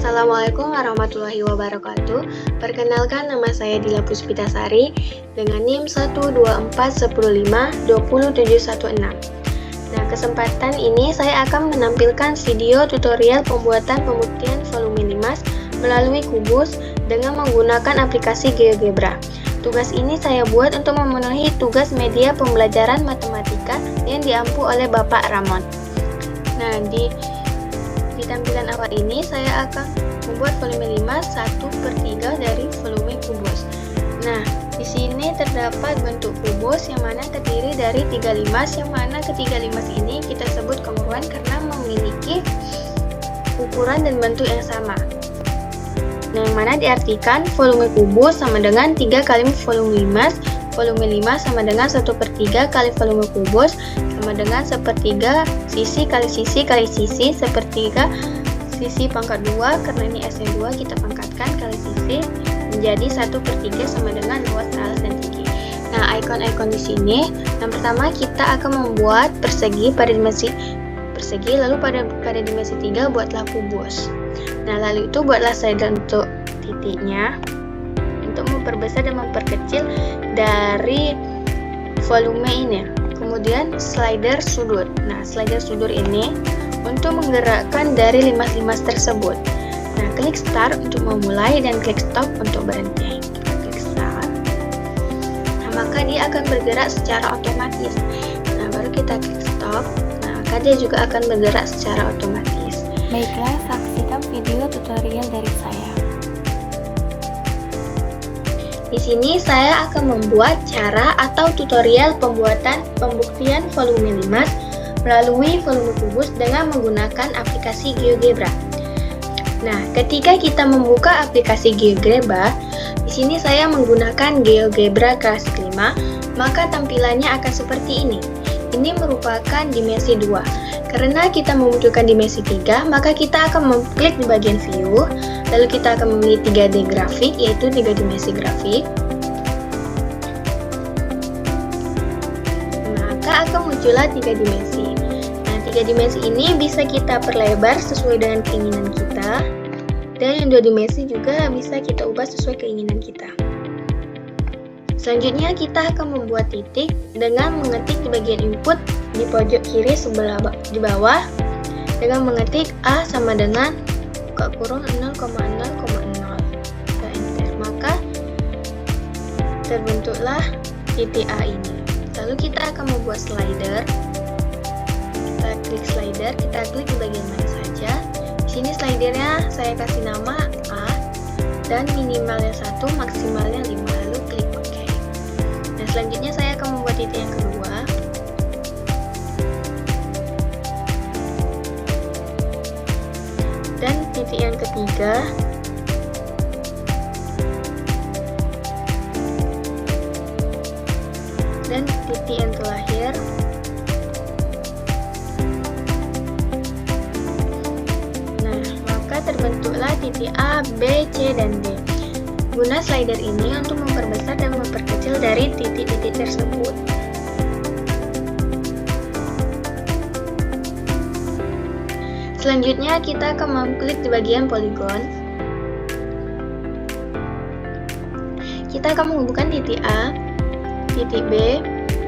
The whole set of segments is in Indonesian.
Assalamualaikum warahmatullahi wabarakatuh. Perkenalkan, nama saya Dila Puspitasari dengan NIM 12415207116. Nah, kesempatan ini saya akan menampilkan video tutorial pembuatan pembuktian volume 5 melalui kubus dengan menggunakan aplikasi GeoGebra. Tugas ini saya buat untuk memenuhi tugas media pembelajaran matematika yang diampu oleh Bapak Ramon. Nah, di tampilan awal ini saya akan membuat volume 5 1/3 dari volume kubus. Nah, di sini terdapat bentuk kubus yang mana terdiri dari 3 limas, yang mana ketiga limas ini kita sebut kongruan karena memiliki ukuran dan bentuk yang sama. Nah, yang mana diartikan volume kubus sama dengan 3 kali volume limas. Volume 5 sama dengan 1/3 kali volume kubus sama dengan 1/3 sisi kali sisi kali sisi, 1/3 sisi pangkat 2, karena ini S-nya 2 kita pangkatkan kali sisi menjadi 1/3 sama dengan luas alas dan tinggi. Nah, ikon-ikon di sini yang pertama kita akan membuat persegi pada dimensi persegi, lalu pada dimensi 3 buatlah kubus. Nah, lalu itu buatlah slider untuk titiknya untuk memperbesar dan memperkecil dari volume ini. Kemudian slider sudut. Nah, slider sudut ini untuk menggerakkan dari limas-limas tersebut. Nah, klik start untuk memulai dan klik stop untuk berhenti. Klik start. Nah, maka dia akan bergerak secara otomatis. Nah, baru kita klik stop. Nah, maka dia juga akan bergerak secara otomatis. Baiklah, saksikan video tutorial dari saya. Di sini saya akan membuat cara atau tutorial pembuatan pembuktian volume 5 melalui volume kubus dengan menggunakan aplikasi GeoGebra. Nah, ketika kita membuka aplikasi GeoGebra, di sini saya menggunakan GeoGebra kelas 5, maka tampilannya akan seperti ini. Ini merupakan dimensi 2. Karena kita membutuhkan dimensi 3, maka kita akan mengklik di bagian view, lalu kita akan memilih 3D grafik, yaitu 3 dimensi grafik. Maka akan muncullah 3 dimensi. Nah, 3 dimensi ini bisa kita perlebar sesuai dengan keinginan kita, dan yang 2 dimensi juga bisa kita ubah sesuai keinginan kita. Selanjutnya kita akan membuat titik dengan mengetik di bagian input di pojok kiri sebelah di bawah dengan mengetik A sama dengan kurung 0,0,0. Kita enter, maka terbentuklah titik A ini. Lalu kita akan membuat slider. Kita klik slider, kita klik di bagian mana saja. Di sini slidernya saya kasih nama A dan minimalnya 1, maksimalnya 5. Lalu klik OK. Nah, selanjutnya saya akan membuat titik yang kedua. Dan titik yang ketiga. Dan titik yang terakhir. Nah, maka terbentuklah titik A, B, C, dan D. Guna slider ini untuk memperbesar dan memperkecil dari titik-titik tersebut. Selanjutnya kita akan mengklik di bagian poligon. Kita akan menghubungkan titik A, titik B,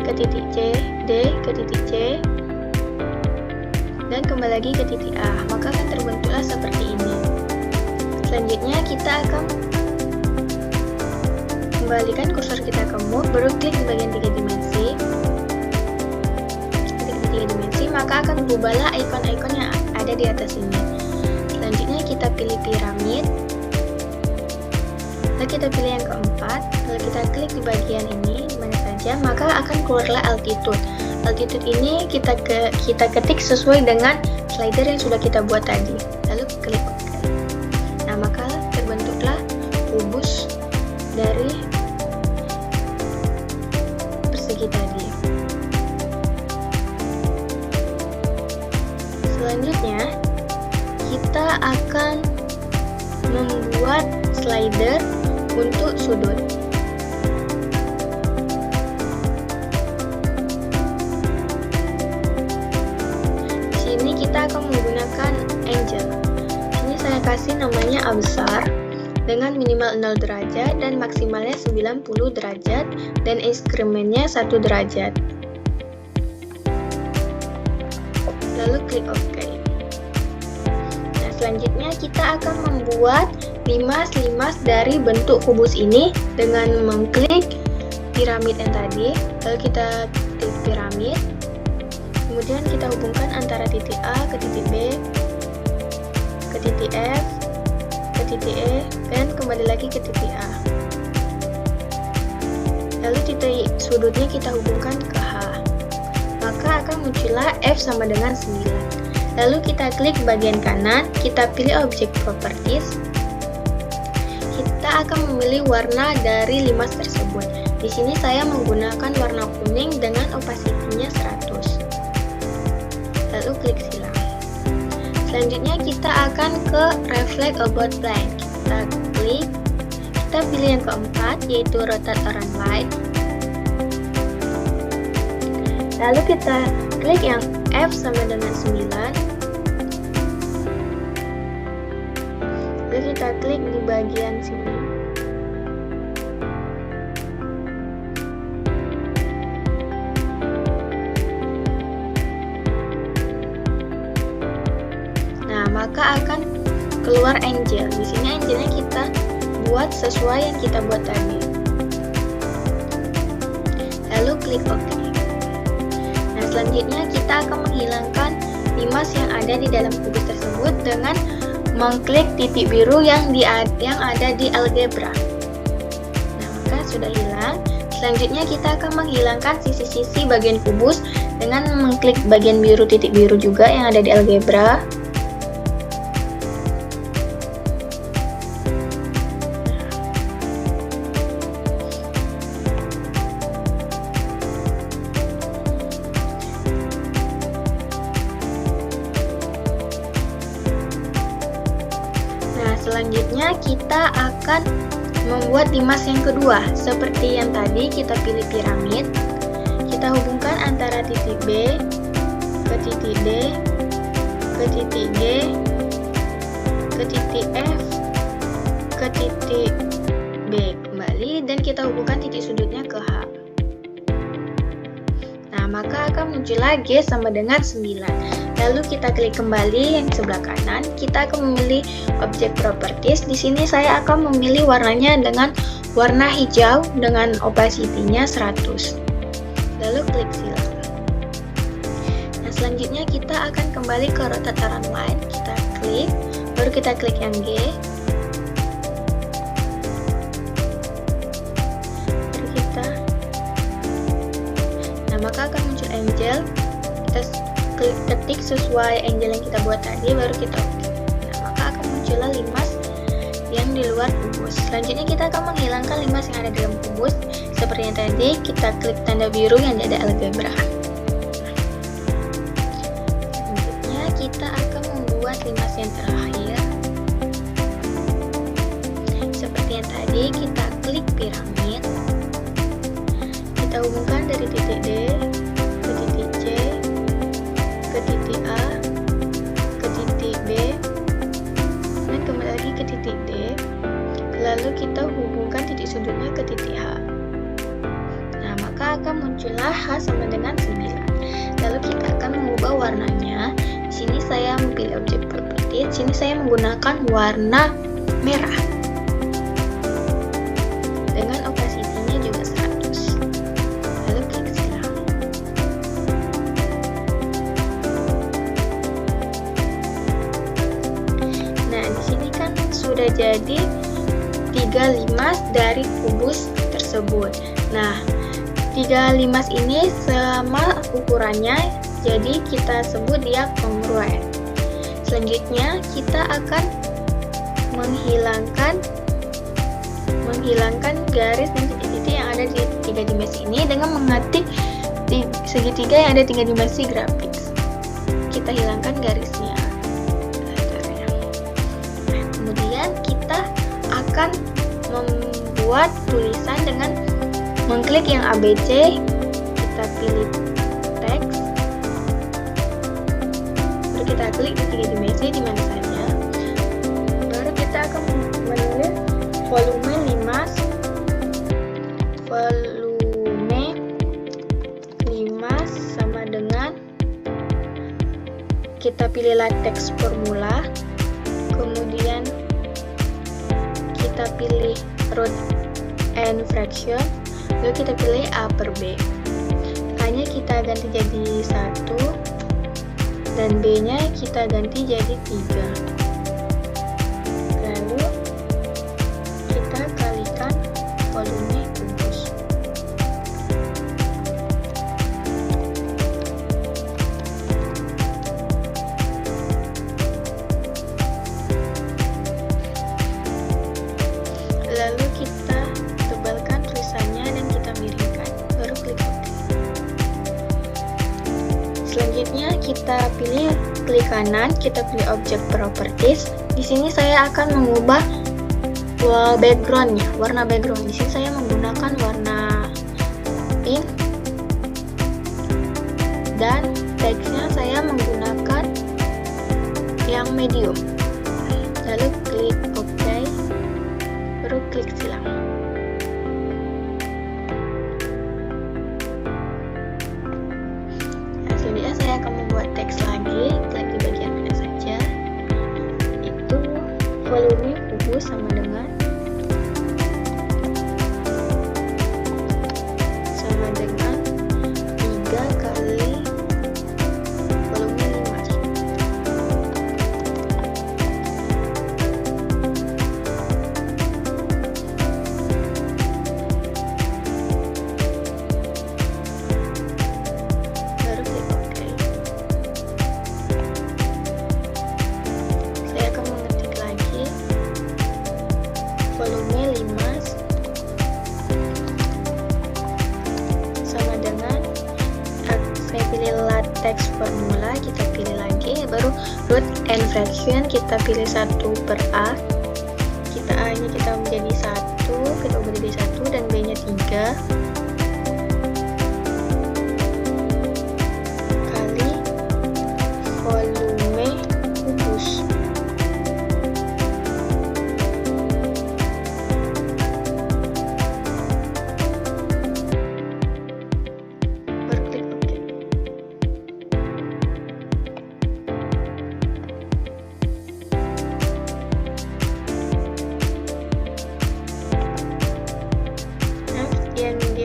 ke titik C, D, ke titik C, dan kembali lagi ke titik A. Maka akan terbentuklah seperti ini. Selanjutnya kita akan kembalikan kursor kita ke move, baru klik di bagian 3 dimensi. Klik di 3 dimensi, maka akan berubahlah ikon-ikon yang ada di atas ini. Selanjutnya kita pilih piramid. Lalu kita pilih yang keempat. Lalu kita klik di bagian ini di mana saja, maka akan keluarlah altitude. Altitude ini kita ketik sesuai dengan slider yang sudah kita buat tadi. Lalu klik OK. Nah, maka terbentuklah kubus dari persegi tadi. Selanjutnya kita akan membuat slider untuk sudut. Di sini kita akan menggunakan angel. Ini saya kasih namanya A besar dengan minimal 0 derajat dan maksimalnya 90 derajat dan inkremennya 1 derajat. Lalu klik OK. Nah, selanjutnya kita akan membuat limas-limas dari bentuk kubus ini dengan mengklik piramid yang tadi. Lalu kita klik piramid, kemudian kita hubungkan antara titik A ke titik B, ke titik F, ke titik E, dan kembali lagi ke titik A. Lalu titik sudutnya kita hubungkan ke H. Maka akan muncullah F sama dengan 9. Lalu kita klik bagian kanan, kita pilih objek properties. Kita akan memilih warna dari limas tersebut. Di sini saya menggunakan warna kuning dengan opacity-nya 100. Lalu klik silang. Selanjutnya kita akan ke reflect about plane. Kita klik, kita pilih yang keempat yaitu rotate around light. Lalu kita klik yang F sama dengan 9. Lalu kita klik di bagian sini. Nah, maka akan keluar angel. Di sini angelnya kita buat sesuai yang kita buat tadi. Lalu klik OK. Nah, selanjutnya kita akan menghilangkan limas yang ada di dalam kubus tersebut dengan mengklik titik biru yang ada di algebra. Nah, maka sudah hilang. Selanjutnya kita akan menghilangkan sisi-sisi bagian kubus dengan mengklik bagian biru titik biru juga yang ada di algebra. Selanjutnya kita akan membuat limas yang kedua. Seperti yang tadi kita pilih piramid, kita hubungkan antara titik B ke titik D, ke titik G, ke titik F, ke titik B kembali, dan kita hubungkan titik sudutnya ke H. Nah, maka akan muncullah G sama dengan 9. Lalu kita klik kembali yang sebelah kanan, kita akan memilih objek properties. Di sini saya akan memilih warnanya dengan warna hijau dengan opacity-nya 100. Lalu klik silang. Nah, selanjutnya kita akan kembali ke rotate around line. Kita klik, baru kita klik yang G. Baru kita. Nah, maka akan muncul angel. Kita klik ketik sesuai angel yang kita buat tadi, baru kita oke. Nah, maka akan muncullah limas yang di luar kubus. Selanjutnya kita akan menghilangkan limas yang ada di dalam kubus. Seperti yang tadi, kita klik tanda biru yang ada algebra. Selanjutnya kita akan membuat limas yang terakhir. Seperti yang tadi, kita klik piramid. Kita hubungkan dari titik D ke titik C, ke titik A, ke titik B, dan kembali lagi ke titik D. Lalu kita hubungkan titik sudutnya ke titik H. Nah, maka akan muncullah H sama dengan 9. Lalu kita akan mengubah warnanya. Di sini saya memilih objek property. Di sini saya menggunakan warna merah dengan opacity-nya juga 100. Lalu klik silang. Nah, di sini kan sudah jadi 3 limas dari kubus tersebut. Nah, 3 limas ini sama ukurannya, jadi kita sebut dia kongruen. Selanjutnya kita akan menghilangkan garis dan titik-titik yang ada di 3 dimensi ini dengan mengetik di segitiga yang ada 3 dimensi grafis. Kita hilangkan garisnya. Kemudian kita akan membuat tulisan dengan mengklik yang ABC, kita pilih teks, lalu kita klik di 3 dimensi di mana saja. kita pilih latex formula, kemudian kita pilih root and fraction, lalu kita pilih A per B. A-nya kita ganti jadi 1, dan B-nya kita ganti jadi 3. Lalu kita kalikan volume kubus. Lalu kita tebalkan tulisannya dan kita miringkan, baru klik OK. Selanjutnya kita pilih klik kanan, kita pilih Object Properties. Di sini saya akan mengubah wall backgroundnya, warna background. Di sini saya menggunakan warna pink dan teksnya saya menggunakan yang medium. Lalu klik OK, baru klik silang. Selanjutnya saya akan membuat teks lagi, klik di bagian mana saja. Itu volume kubus sama dengan 3 kali volume 5. Baru klik OK. Saya akan mengetik lagi volume 5 sama dengan saya pilih latex formula, kita pilih lagi, baru root and fraction, kita pilih 1 per A. Kita A-nya kita menjadi 1, kita ubah jadi 1, dan B-nya 3 kali volume kubus. Baru klik OK. Nah, sekian dia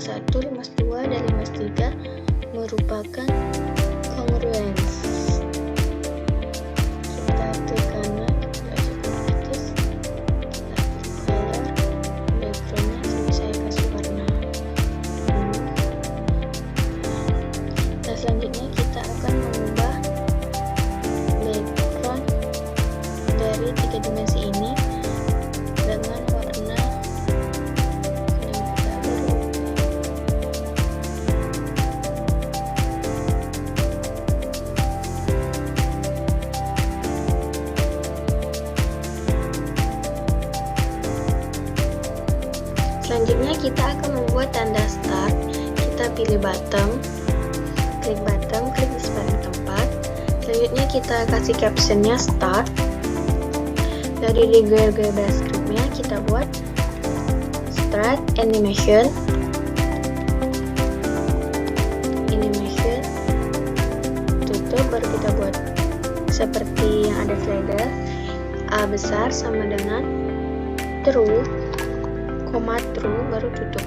51, 52, dan 53 merupakan congruence. Kita klik kanan, kita coba otomatis, kita pilih color, backgroundnya sini saya kasih warna ungu. Nah, selanjutnya kita akan mengubah background dari 3 dimensi ini dengan warna kuning muda baru. Selanjutnya kita akan membuat tanda start. Kita pilih bottom, klik di sepaling tempat. Selanjutnya kita kasih captionnya start. Dari di GeoGebra scriptnya kita buat start animation, tutup, baru kita buat seperti yang ada slider. A besar sama dengan true, koma true, baru tutup.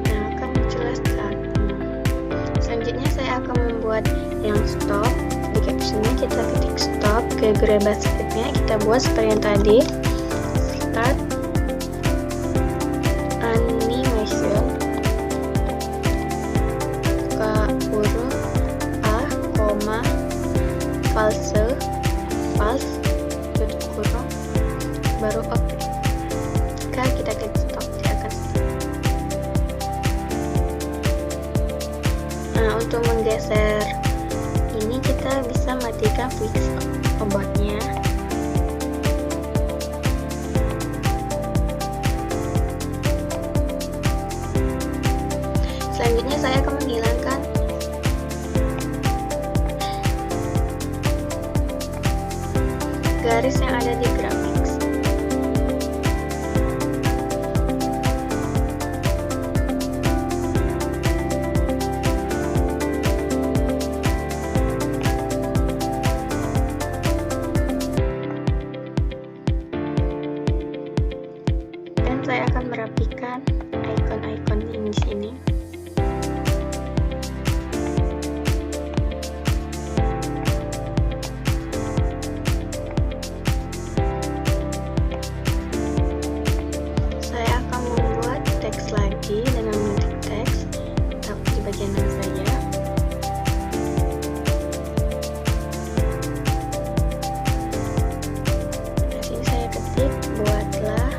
Nah, akan muncullah start. Selanjutnya saya akan membuat yang stop. Di captionnya kita ketik stop, ke GeoGebra scriptnya kita buat seperti yang tadi, start animation, buka kurung A, koma false, tutup kurung, baru oke. Jika kita klik stop, dia akan stop. Nah, untuk menggeser ini kita bisa matikan fix obotnya. Selanjutnya saya akan menghilangkan garis yang ada di graphics. Saya akan merapikan icon-icon di sini. Saya akan membuat teks lagi dengan mengetik teks, tapi di bagian mana saja. Di sini saya ketik buatlah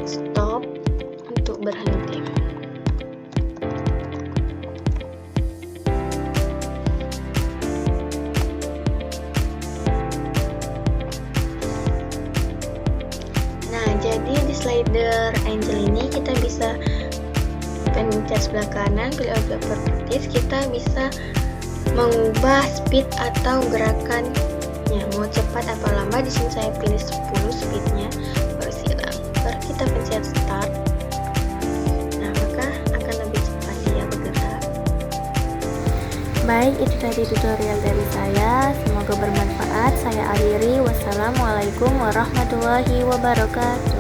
stop untuk berhenti. Nah, jadi di slider Angel ini kita bisa pencet sebelah kanan, pilih objek perspektif, kita bisa mengubah speed atau gerakannya, mau cepat atau lambat. Di sini saya pilih 10 speednya, baru silang. Baru kita pencet start. Nah, maka akan lebih cepat dia bergerak. Baik, itu tadi tutorial dari saya. Semoga bermanfaat. Saya akhiri. Wassalamualaikum warahmatullahi wabarakatuh.